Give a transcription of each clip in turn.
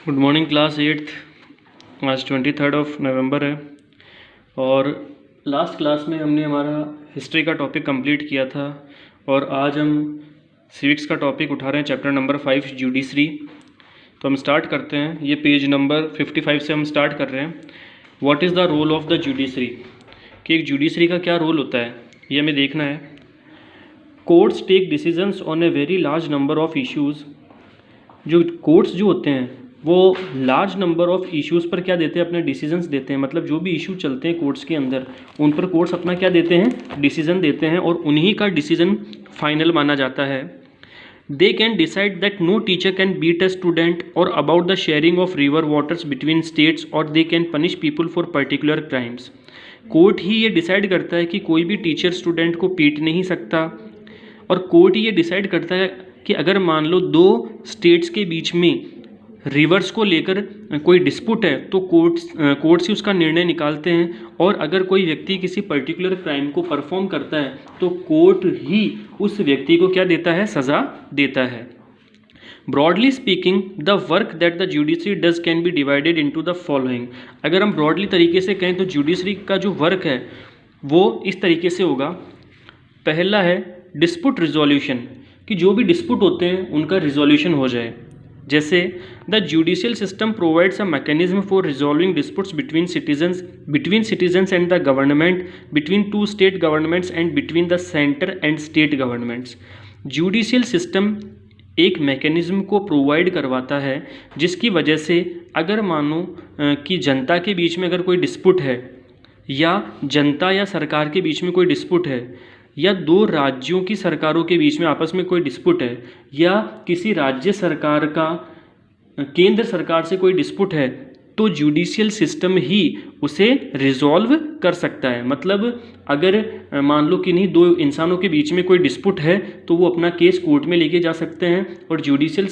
Good morning class 8th। आज 23 नवंबर है और लास्ट क्लास में हमने हमारा हिस्ट्री का टॉपिक कंप्लीट किया था और आज हम सिविक्स का टॉपिक उठा रहे हैं, चैप्टर नंबर 5 जुडिशरी। तो हम स्टार्ट करते हैं। ये पेज नंबर 55 से हम स्टार्ट कर रहे हैं। What is the role of the judiciary, कि एक जुडिशरी का क्या रोल होता है ये हमें देखना है। Courts take decisions on a very large number of issues. जो कोर्ट्स जो होते हैं वो लार्ज नंबर ऑफ इश्यूज़ पर क्या देते हैं, अपने डिसीजंस देते हैं। मतलब जो भी इशू चलते हैं कोर्ट्स के अंदर उन पर कोर्ट्स अपना क्या देते हैं, डिसीजन देते हैं और उन्हीं का डिसीजन फाइनल माना जाता है। They can decide that no teacher can beat a student और about the sharing of river waters between states और they can punish people for particular crimes. Court ही ये डिसाइड करता है कि कोई भी टीचर स्टूडेंट को पीट नहीं सकता और कोर्ट ही ये डिसाइड करता है कि अगर मान लो दो स्टेट्स के बीच में रिवर्स को लेकर कोई डिस्प्यूट है तो कोर्ट से उसका निर्णय निकालते हैं। और अगर कोई व्यक्ति किसी पर्टिकुलर क्राइम को परफॉर्म करता है तो कोर्ट ही उस व्यक्ति को क्या देता है, सज़ा देता है। Broadly speaking the work that the judiciary does can be divided into the following. अगर हम ब्रॉडली तरीके से कहें तो जुडिशरी का जो वर्क है वो इस तरीके से होगा। पहला है डिस्प्यूट रिजोल्यूशन, कि जो भी डिस्प्यूट होते हैं उनका रिजोल्यूशन हो जाए। जैसे the judicial system provides a mechanism for resolving disputes between citizens and the government, between two state governments and between the centre and state governments. Judicial system एक मैकेनिज्म को प्रोवाइड करवाता है जिसकी वजह से अगर मानो कि जनता के बीच में अगर कोई डिस्प्यूट है या जनता या सरकार के बीच में कोई डिस्प्यूट है या दो राज्यों की सरकारों के बीच में आपस में कोई डिस्प्यूट है या किसी राज्य सरकार का केंद्र सरकार से कोई डिस्प्यूट है तो जुडिशियल सिस्टम ही उसे रिजॉल्व कर सकता है। मतलब अगर मान लो किन्हीं दो इंसानों के बीच में कोई डिस्प्यूट है तो वो अपना केस कोर्ट में लेके जा सकते हैं और जुडिशियल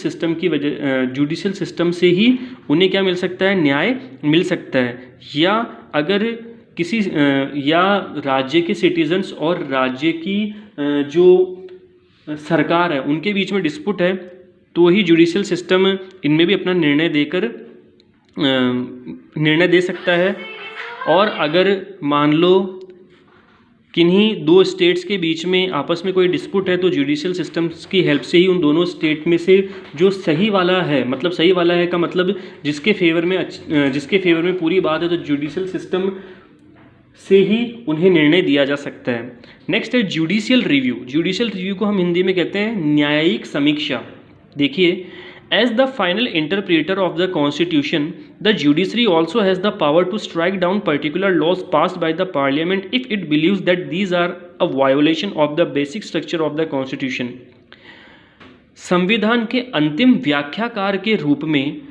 सिस्टम से ही उन्हें क्या मिल सकता है, न्याय मिल सकता है। या अगर किसी या राज्य के सिटीजन्स और राज्य की जो सरकार है उनके बीच में डिस्प्यूट है तो ही जुडिशियल सिस्टम इनमें भी अपना निर्णय दे सकता है। और अगर मान लो किन्हीं दो स्टेट्स के बीच में आपस में कोई डिस्प्यूट है तो जुडिशियल सिस्टम्स की हेल्प से ही उन दोनों स्टेट में से जो सही वाला है, मतलब सही वाला है का मतलब जिसके फेवर में पूरी बात है, तो जुडिशियल सिस्टम से ही उन्हें निर्णय दिया जा सकता है। नेक्स्ट है जुडिशियल रिव्यू। जुडिशियल रिव्यू को हम हिंदी में कहते हैं न्यायिक समीक्षा। देखिए, as the final interpreter of the constitution the judiciary also has the power to strike down particular laws passed by the parliament if it believes that these are a violation of the basic structure of the constitution. संविधान के अंतिम व्याख्याकार के रूप में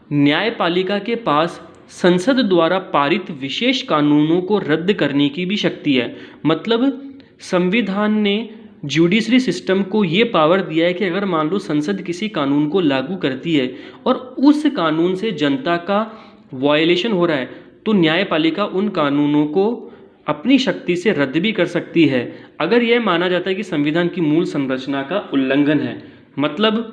न्यायपालिका के पास संसद द्वारा पारित विशेष कानूनों को रद्द करने की भी शक्ति है। मतलब संविधान ने जुडिशरी सिस्टम को ये पावर दिया है कि अगर मान लो संसद किसी कानून को लागू करती है और उस कानून से जनता का वायलेशन हो रहा है तो न्यायपालिका उन कानूनों को अपनी शक्ति से रद्द भी कर सकती है अगर यह माना जाता है कि संविधान की मूल संरचना का उल्लंघन है। मतलब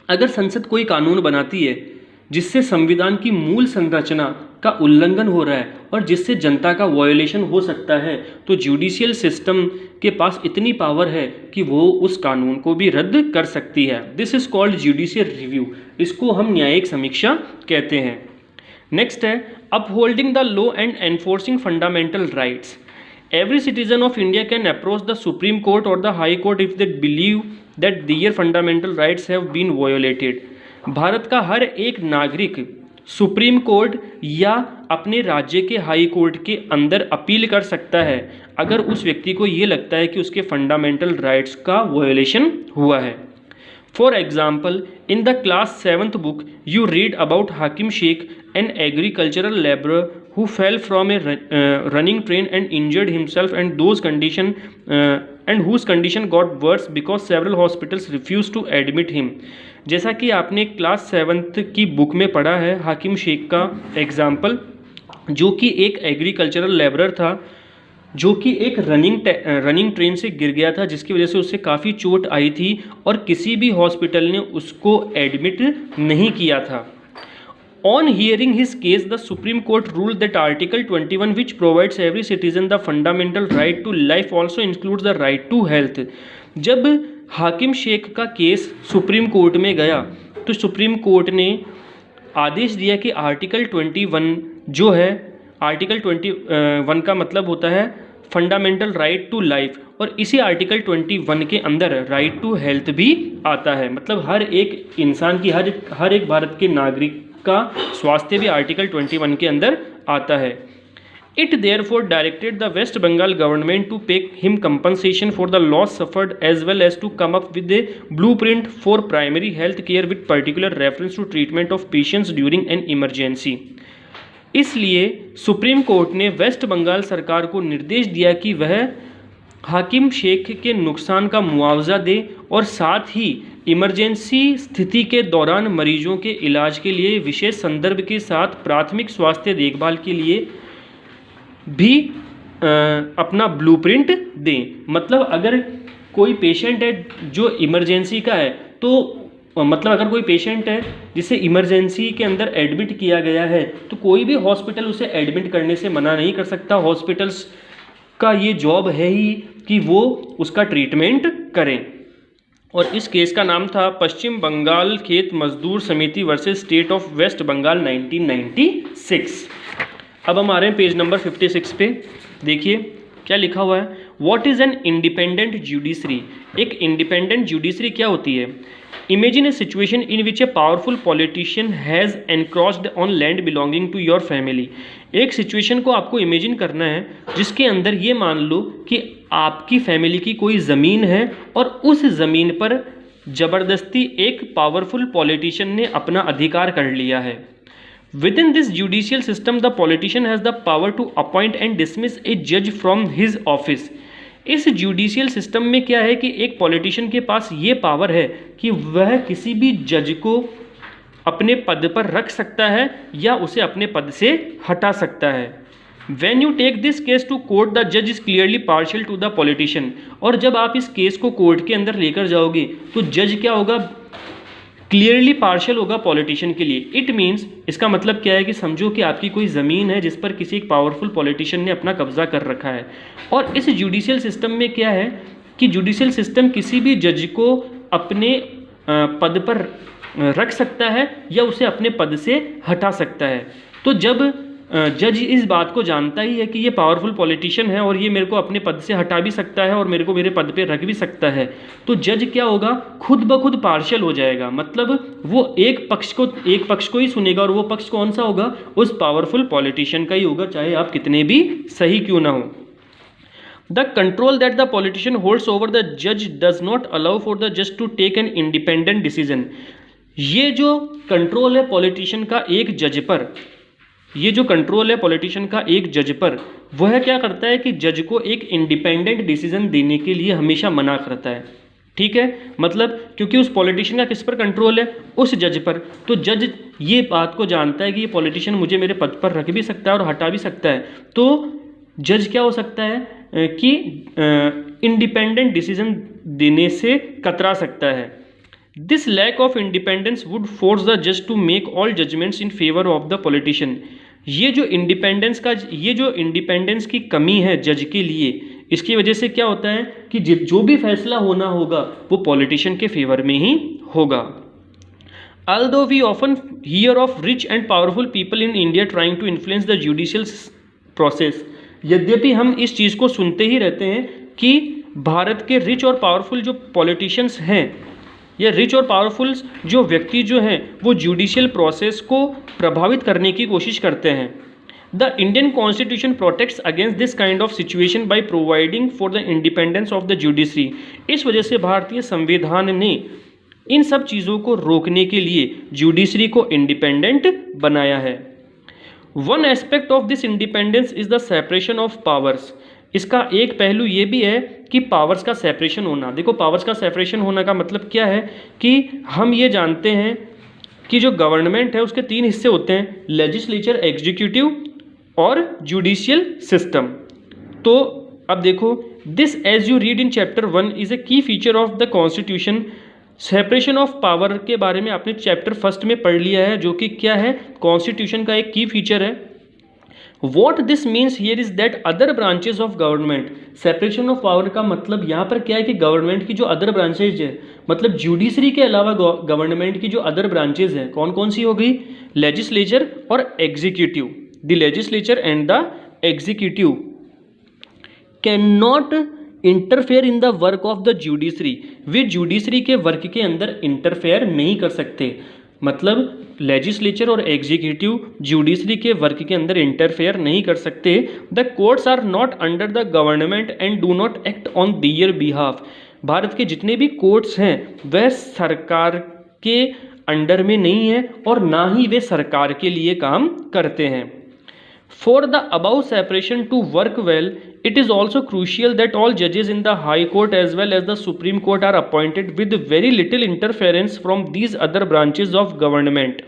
अगर संसद कोई कानून बनाती है जिससे संविधान की मूल संरचना का उल्लंघन हो रहा है और जिससे जनता का वायोलेशन हो सकता है तो जुडिशियल सिस्टम के पास इतनी पावर है कि वो उस कानून को भी रद्द कर सकती है। This is called judicial review. इसको हम न्यायिक समीक्षा कहते हैं। नेक्स्ट है upholding the law and enforcing fundamental rights. Every citizen of India can approach the supreme Court और the High Court if they believe that their fundamental rights have been violated. भारत का हर एक नागरिक सुप्रीम कोर्ट या अपने राज्य के हाई कोर्ट के अंदर अपील कर सकता है अगर उस व्यक्ति को ये लगता है कि उसके फंडामेंटल राइट्स का वायोलेशन हुआ है। For example, in the class 7th book you read about Hakim Sheikh, an agricultural labourer who fell from a running train and injured himself and whose condition got worse because several hospitals refused to admit him। जैसा कि आपने class 7th की book में पढ़ा है हाकिम शेख का example, जो कि एक एग्रीकल्चरल लेबरर था जो कि एक रनिंग ट्रेन से गिर गया था जिसकी वजह से उससे काफ़ी चोट आई थी और किसी भी हॉस्पिटल ने उसको एडमिट नहीं किया था। On hearing his case, the Supreme Court ruled that Article 21, which provides every citizen the fundamental right to life, also includes the right to health. जब हाकिम शेख का केस सुप्रीम कोर्ट में गया तो सुप्रीम कोर्ट ने आदेश दिया कि आर्टिकल 21 जो है, आर्टिकल 21 का मतलब होता है फंडामेंटल राइट टू लाइफ, और इसी आर्टिकल 21 के अंदर राइट टू हेल्थ भी आता है। मतलब हर एक इंसान की, हर एक भारत के नागरिक का स्वास्थ्य भी आर्टिकल 21 के अंदर आता है। It therefore directed the West Bengal government to pay him compensation for the loss suffered as well as to come up with a blueprint for primary health care with particular reference to treatment of patients during an emergency. इसलिए supreme court ने waste Bengal सरकार को निर्देश दिया कि वह हाकिम शेख के नुकसान का मुआवजा दे और साथ ही इमरजेंसी स्थिति के दौरान मरीजों के इलाज के लिए विशेष संदर्भ के साथ प्राथमिक स्वास्थ्य देखभाल के लिए भी अपना ब्लूप्रिंट दें। मतलब अगर कोई पेशेंट है जो इमरजेंसी का है, तो मतलब अगर कोई पेशेंट है जिसे इमरजेंसी के अंदर एडमिट किया गया है, तो कोई भी हॉस्पिटल उसे एडमिट करने से मना नहीं कर सकता। हॉस्पिटल्स का ये जॉब है ही कि वो उसका ट्रीटमेंट करें। और इस केस का नाम था पश्चिम Bengal Khet Mazdoor Samiti versus state of West Bengal 1996। अब हम आ रहे हैं पेज नंबर 56 पे। देखिए क्या लिखा हुआ है, what is an independent judiciary. एक इंडिपेंडेंट जुडिशरी क्या होती है? Imagine a situation in which a powerful politician has encroached on land belonging to your family. एक सिचुएशन को आपको इमेजिन करना है जिसके अंदर ये मान लो कि आपकी फैमिली की कोई ज़मीन है और उस ज़मीन पर ज़बरदस्ती एक पावरफुल पॉलिटिशियन ने अपना अधिकार कर लिया है। Within this judicial system, the politician has the power to appoint and dismiss a judge from his office. इस जुडिशियल सिस्टम में क्या है कि एक पॉलिटिशियन के पास ये पावर है कि वह किसी भी जज को अपने पद पर रख सकता है या उसे अपने पद से हटा सकता है। When you take this case to court, the judge is clearly partial to the politician. और जब आप इस केस को कोर्ट के अंदर लेकर जाओगे तो जज क्या होगा? क्लियरली पार्शियल होगा पॉलिटिशियन के लिए। इट मीन्स, इसका मतलब क्या है कि समझो कि आपकी कोई ज़मीन है जिस पर किसी एक पावरफुल पॉलिटिशियन ने अपना कब्जा कर रखा है, और इस जुडिशियल सिस्टम में क्या है कि जुडिशियल सिस्टम किसी भी जज को अपने पद पर रख सकता है या उसे अपने पद से हटा सकता है। तो जब जज इस बात को जानता ही है कि ये पावरफुल पॉलिटिशियन है और ये मेरे को अपने पद से हटा भी सकता है और मेरे को मेरे पद पे रख भी सकता है, तो जज क्या होगा? खुद ब खुद पार्शियल हो जाएगा। मतलब वो एक पक्ष को ही सुनेगा, और वो पक्ष कौन सा होगा? उस पावरफुल पॉलिटिशियन का ही होगा, चाहे आप कितने भी सही क्यों ना हो। The control that the politician holds over the जज does not allow for the जज to take an independent decision. ये जो कंट्रोल है पॉलिटिशियन का एक जज पर, ये जो कंट्रोल है पॉलिटिशियन का एक जज पर, वह क्या करता है कि जज को एक इंडिपेंडेंट डिसीजन देने के लिए हमेशा मना करता है। ठीक है, मतलब क्योंकि उस पॉलिटिशियन का किस पर कंट्रोल है? उस जज पर। तो जज ये बात को जानता है कि ये पॉलिटिशियन मुझे मेरे पद पर रख भी सकता है और हटा भी सकता है, तो जज क्या हो सकता है कि इंडिपेंडेंट डिसीजन देने से कतरा सकता है। This lack of independence would force the जज to make all judgements in favour of the politician. ये जो इंडिपेंडेंस की कमी है जज के लिए, इसकी वजह से क्या होता है कि जो भी फैसला होना होगा वो पॉलिटिशियन के फेवर में ही होगा। Although we often hear of rich and powerful people in India trying to influence the judicial process, यद्यपि हम इस चीज़ को सुनते ही रहते हैं कि भारत के रिच और पावरफुल जो पॉलिटिशियंस हैं या रिच और पावरफुल जो व्यक्ति जो हैं वो जुडिशियल प्रोसेस को प्रभावित करने की कोशिश करते हैं। The Indian constitution protects against this kind of situation by providing for the independence of the judiciary. इस वजह से भारतीय संविधान ने इन सब चीज़ों को रोकने के लिए जुडिशरी को इंडिपेंडेंट बनाया है। One aspect of this independence is the separation of powers. इसका एक पहलू ये भी है कि पावर्स का सेपरेशन होना। देखो, पावर्स का सेपरेशन होने का मतलब क्या है कि हम ये जानते हैं कि जो गवर्नमेंट है उसके तीन हिस्से होते हैं, लेजिस्लेचर, एग्जीक्यूटिव और जुडिशियल सिस्टम। तो अब देखो, this as you read in chapter 1 is a key feature of the constitution separation of power के बारे में आपने चैप्टर फर्स्ट में पढ़ लिया है, जो कि क्या है, कॉन्स्टिट्यूशन का एक की फीचर है। What this means here is that other branches of government, separation of power का मतलब यहाँ पर क्या है कि गवर्नमेंट की जो अदर ब्रांचेज है, मतलब जुडिशरी के अलावा गवर्नमेंट की जो अदर ब्रांचेज हैं, कौन कौन सी हो गई, लेजिस्लेचर और executive, the legislature and the executive can not interfere in the work of the judiciary, way judiciary के वर्क के अंदर इंटरफेयर नहीं कर सकते। मतलब लेजिस्लेचर और एग्जीक्यूटिव जुडिशरी के वर्क के अंदर इंटरफेयर नहीं कर सकते। The courts are not under the government and do not act on their behalf, Bharat के जितने भी कोर्ट्स हैं वह सरकार के अंडर में नहीं है और ना ही वे सरकार के लिए काम करते हैं। For the above separation to work well, it is also crucial that all judges in the High Court as well as the Supreme Court are appointed with very little interference from these other branches of government.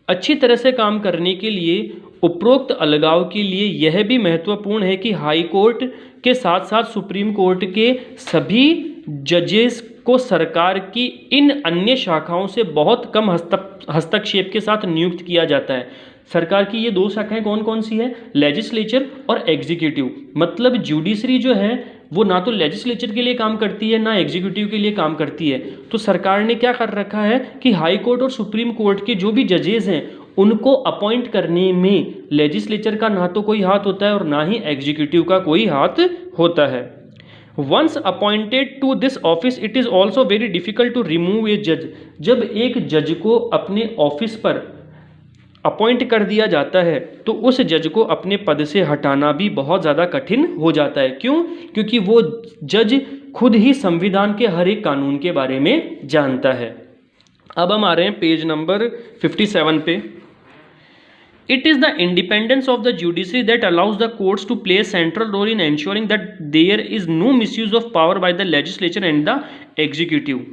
अच्छी तरह से काम करने के लिए उपरोक्त अलगाव के लिए यह भी महत्वपूर्ण है कि हाई कोर्ट के साथ साथ सुप्रीम कोर्ट के सभी जजेस को सरकार की इन अन्य शाखाओं से बहुत कम हस्तक्षेप के साथ नियुक्त किया जाता है। सरकार की ये दो शाखाएं कौन कौन सी है, लेजिस्लेचर और एग्जीक्यूटिव। मतलब जुडिशरी जो है वो ना तो लेजिस्लेचर के लिए काम करती है ना एग्जीक्यूटिव के लिए काम करती है। तो सरकार ने क्या कर रखा है कि हाई कोर्ट और सुप्रीम कोर्ट के जो भी जजेस हैं उनको अपॉइंट करने में लेजिस्लेचर का ना तो कोई हाथ होता है और ना ही एग्जीक्यूटिव का कोई हाथ होता है। Once appointed to this office it is also very difficult to remove a जज, जब एक जज को अपने ऑफिस पर अपॉइंट कर दिया जाता है तो उस जज को अपने पद से हटाना भी बहुत ज़्यादा कठिन हो जाता है। क्यों? क्योंकि वो जज खुद ही संविधान के हर एक कानून के बारे में जानता है। अब हम आ रहे हैं पेज नंबर 57 पे। It is the independence of the judiciary that allows the courts to play a central role in ensuring that there is no misuse of power by the legislature and the executive.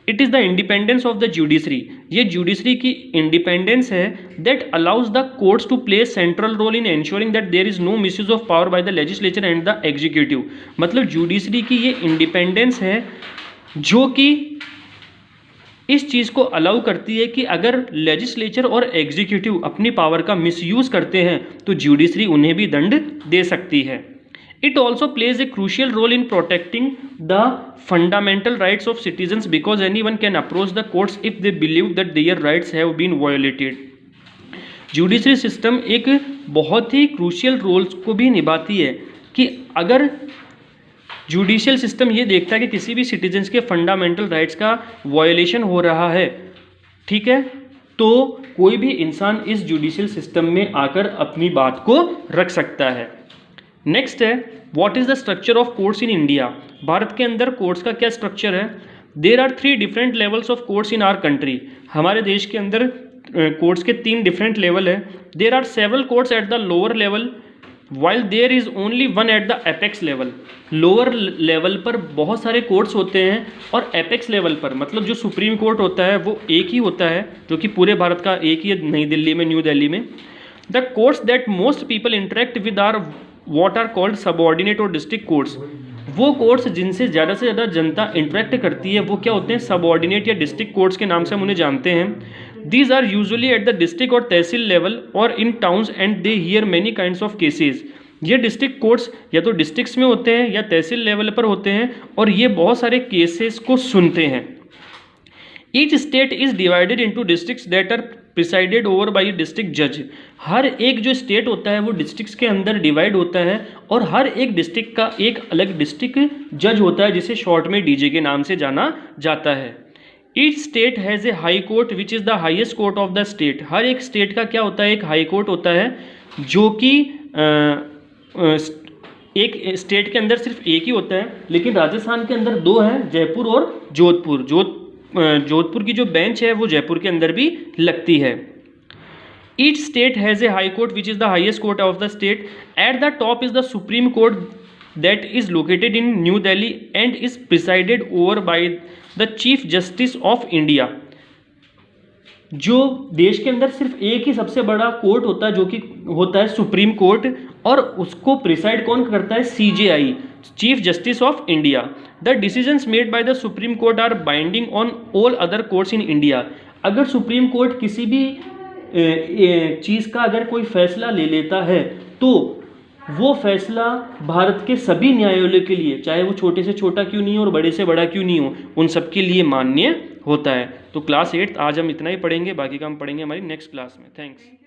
It is the independence of the judiciary, ये judiciary की independence है that allows the courts to play a central role in ensuring that there is no misuse of power by the legislature and the executive. मतलब judiciary की ये independence है जो कि इस चीज़ को अलाउ करती है कि अगर लेजिस्लेचर और एग्जीक्यूटिव अपनी पावर का मिसयूज़ करते हैं तो जुडिशरी उन्हें भी दंड दे सकती है। It also plays a crucial role in protecting the fundamental rights of citizens because anyone can approach the courts if they believe that their rights have been violated. Judiciary system एक बहुत ही crucial role को भी निभाती है कि अगर judicial system ये देखता है कि किसी भी सिटीजन्स के फंडामेंटल राइट्स का वायोलेशन हो रहा है, ठीक है, तो कोई भी इंसान इस जुडिशियल सिस्टम में आकर अपनी बात को रख सकता है। नेक्स्ट है what is the structure of courts in India. Bharat के अंदर कोर्ट्स का क्या स्ट्रक्चर है? There are 3 different levels of courts in our country. हमारे देश के अंदर कोर्ट्स के 3 डिफरेंट लेवल है। There are several courts at the lower level while there is only one at the apex level. Lower level पर बहुत सारे courts होते हैं और एपेक्स लेवल पर मतलब जो सुप्रीम कोर्ट होता है वो एक ही होता है, जो कि पूरे भारत का एक ही है, नई दिल्ली में, न्यू दिल्ली में। The courts that most people interact with are what are called subordinate or district courts. वो कोर्ट्स जिनसे ज़्यादा जनता इंटरेक्ट करती है वो क्या होते हैं? सबऑर्डिनेट या डिस्ट्रिक्ट कोर्ट्स के नाम से हम उन्हें जानते हैं। These are usually at the district or tehsil level और in towns and they hear many kinds of cases. ये डिस्ट्रिक्ट कोर्ट्स या तो डिस्ट्रिक्ट्स में होते हैं या तहसील लेवल पर होते हैं और ये बहुत सारे केसेस को सुनते हैं। Each state is divided into districts that are presided over by district जज। हर एक जो स्टेट होता है वो डिस्ट्रिक्ट्स के अंदर डिवाइड होता है और हर एक डिस्ट्रिक्ट का एक अलग डिस्ट्रिक्ट जज होता है जिसे शॉर्ट में डीजे के नाम से जाना जाता है। Each state has a high court which is the highest court of the state. हर एक स्टेट का क्या होता है? एक हाई कोर्ट होता है जो कि एक स्टेट के अंदर सिर्फ एक ही होता है, लेकिन राजस्थान के अंदर 2 हैं, जयपुर और जोधपुर। जोधपुर की जो बेंच है वो जयपुर के अंदर भी लगती है। Each state has a high court which is the highest court of the state. At the top is the supreme court that is located in new Delhi and is presided over by the chief justice of India. जो देश के अंदर सिर्फ एक ही सबसे बड़ा court होता है जो कि होता है सुप्रीम कोर्ट, और उसको प्रिसाइड कौन करता है? CJI, chief justice of India. The decisions made by the supreme court are binding on all other courts in India. अगर सुप्रीम कोर्ट किसी भी चीज़ का अगर कोई फैसला ले लेता है तो वो फैसला भारत के सभी न्यायालयों के लिए, चाहे वो छोटे से छोटा क्यों नहीं हो और बड़े से बड़ा क्यों नहीं हो, उन सब के लिए मान्य होता है। तो क्लास 8 आज हम इतना ही पढ़ेंगे, बाकी का हम पढ़ेंगे हमारी नेक्स्ट क्लास में। थैंक्स।